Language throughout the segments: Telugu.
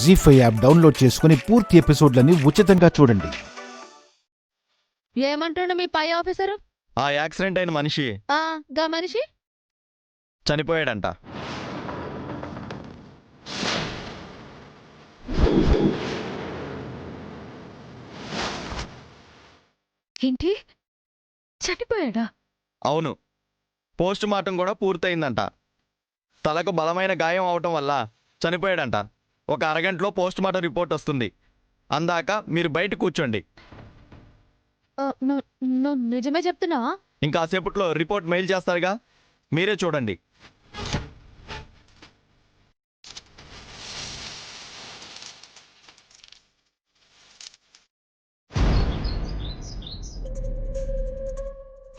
జీ5 యాప్ డౌన్లోడ్ చేసుకుని పూర్తి ఎపిసోడ్లని ఉచితంగా చూడండి. ఏమంటుండు మీ పై ఆఫీసరు? ఆ యాక్సిడెంట్ అయిన మనిషి గా మనిషి చనిపోయాడంట. ఏంటి, చనిపోయాడా? అవును, పోస్ట్ మార్టం కూడా పూర్తయిందంట. తలకు బలమైన గాయం అవటం వల్ల చనిపోయాడంట. ఒక అరగంటలో పోస్ట్ మార్టం రిపోర్ట్ వస్తుంది. అందాక మీరు బయట కూర్చోండి. నువ్వు నిజమే చెప్తున్నావా? ఇంకాసేపట్లో రిపోర్ట్ మెయిల్ చేస్తారుగా, మీరే చూడండి.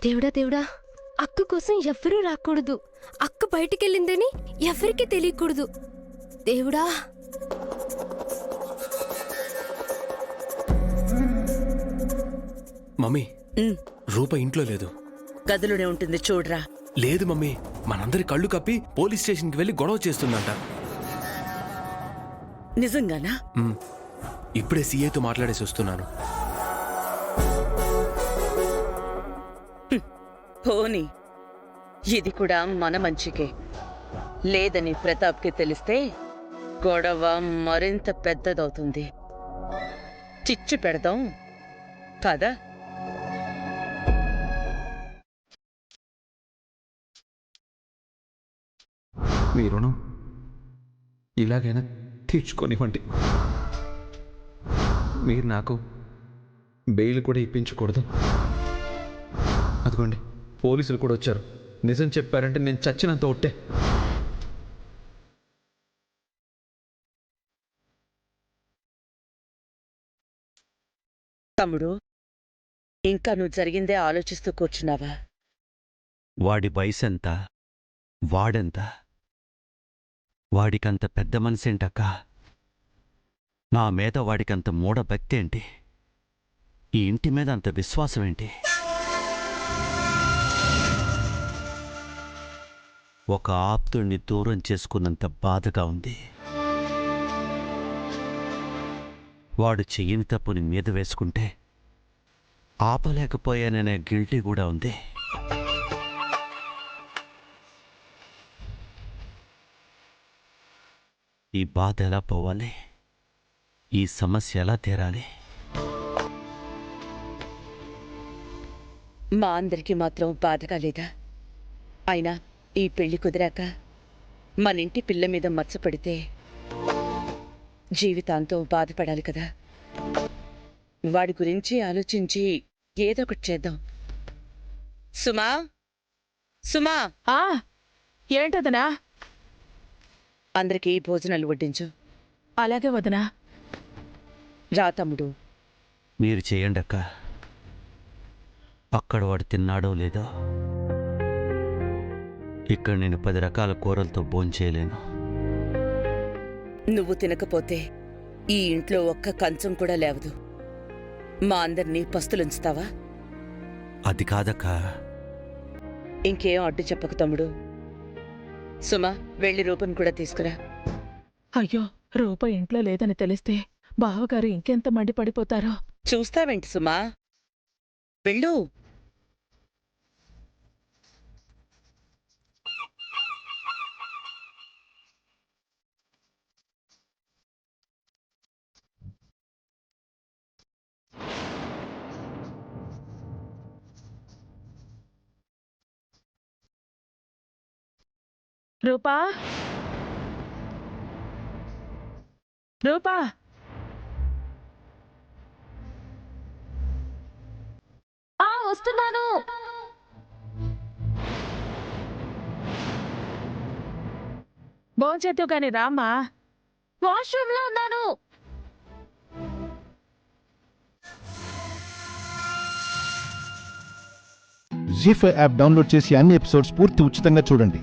దేవుడా దేవుడా, అక్క కోసం ఎవ్వరూ రాకూడదు. అక్క బయటికెళ్ళిందని ఎవరికీ తెలియకూడదు. దేవుడా, మమ్మీ, రూప ఇంట్లో లేదు. గదిలోనే ఉంటుంది, చూడరా. లేదు మమ్మీ, మనందరి కళ్ళు కప్పి పోలీస్ స్టేషన్కి వెళ్ళి గొడవ చేస్తుందంట. నిజంగానా? ఇప్పుడే సీఏతో మాట్లాడేసి వస్తున్నాను. పోనీ, ఇది కూడా మన మంచికే. లేదని ప్రతాప్కి తెలిస్తే గొడవ మరింత పెద్దదవుతుంది. చిచ్చు పెడదాం కదా. మీ రుణం ఇలాగైనా తీర్చుకోనివ్వండి. మీరు నాకు బెయిల్ కూడా ఇప్పించకూడదు. అదిగోండి, పోలీసులు కూడా వచ్చారు. నిజం చెప్పారంటే నేను చచ్చినంత ఒట్టే. తమ్ముడు, ఇంకా నువ్వు జరిగిందే ఆలోచిస్తూ కూర్చున్నావా? వాడి వయసెంత, వాడెంత? వాడికంత పెద్ద మనసేంటక్క? నా మీద వాడికంత మూఢభక్తి ఏంటి? ఈ ఇంటి మీద అంత విశ్వాసం ఏంటి? ఒక ఆప్తుణ్ణి దూరం చేసుకున్నంత బాధగా ఉంది. వాడు చెయ్యని తప్పుని మీద వేసుకుంటే ఆపలేకపోయాననే గిల్టీ కూడా ఉంది. ఈ బాధ ఎలా పోవాలి? ఈ సమస్య ఎలా తీరాలి? మా అందరికీ మాత్రం బాధగా లేదా? అయినా ఈ పెళ్లి కుదిరాక మన ఇంటి పిల్ల మీద మచ్చ పడితే జీవితాంతం బాధపడాలి కదా. వాడి గురించి ఆలోచించి ఏదో ఒకటి చేద్దాం. సుమా, సుమా, ఏంటదనా? అందరికీ భోజనాలు వడ్డించు. అలాగే వదనా. రా తమ్ముడు. మీరు చేయండి అక్క. అక్కడ వాడు తిన్నాడో లేదో, ఇక్కడ నేను 10 రకాల కూరలతో భోంచేయలేను. నువ్వు తినకపోతే ఈ ఇంట్లో ఒక్క కంచం కూడా లేవదు. మా అందరినీ పస్తులుంచుతావా? అది కాదక్క. ఇంకేం అడ్డు చెప్పకు తమ్ముడు. సుమా, వెళ్ళి రూపం కూడా తీసుకురా. అయ్యో, రూప ఇంట్లో లేదని తెలిస్తే బావగారు ఇంకెంత మండిపడిపోతారో. చూస్తావేంటి సుమా, వెళ్ళు. రూపా, రూపా, వస్తున్నాను. భోంచేద్దు గాని రామ్మా. వాష్రూమ్ లో ఉన్నాను. జీ5 యాప్ డౌన్లోడ్ చేసి అన్ని ఎపిసోడ్స్ పూర్తి ఉచితంగా చూడండి.